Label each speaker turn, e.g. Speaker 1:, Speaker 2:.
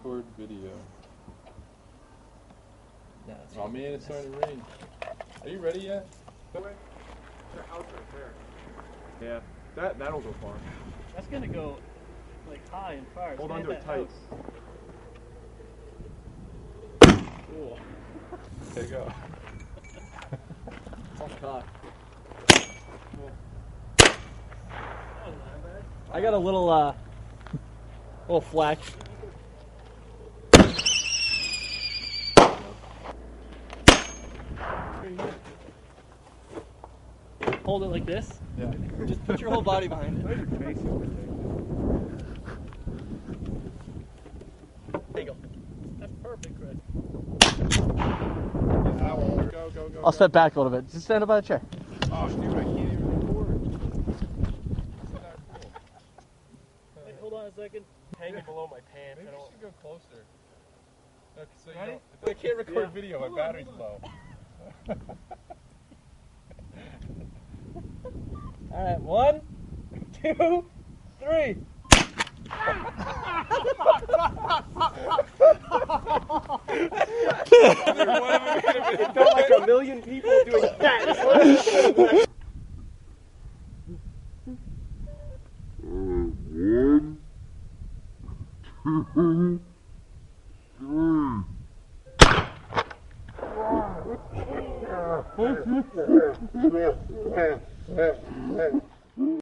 Speaker 1: record video.
Speaker 2: No,
Speaker 1: Oh man, it's starting to rain. Are you ready yet?
Speaker 3: The house right there. Yeah, that'll go far.
Speaker 2: That's gonna go like high and far.
Speaker 3: Hold on to it tight.
Speaker 2: Cool.
Speaker 1: There you go.
Speaker 2: Oh god. I got a little flash. Hold it like this.
Speaker 1: Yeah.
Speaker 2: Just put your whole body behind it. There you go. That's perfect, Chris.
Speaker 3: Go.
Speaker 2: I'll step back a little bit. Just stand up by the chair.
Speaker 3: Oh, dude, I can't even record. Isn't that cool?
Speaker 2: Wait, hold on a second. Hanging below my pants.
Speaker 1: Maybe you should go closer. Okay, so you
Speaker 3: Ready?
Speaker 1: don't, I can't record video, my battery's low.
Speaker 2: Alright, 1, 2, 3.
Speaker 3: It felt like a million people doing that. One, two, three.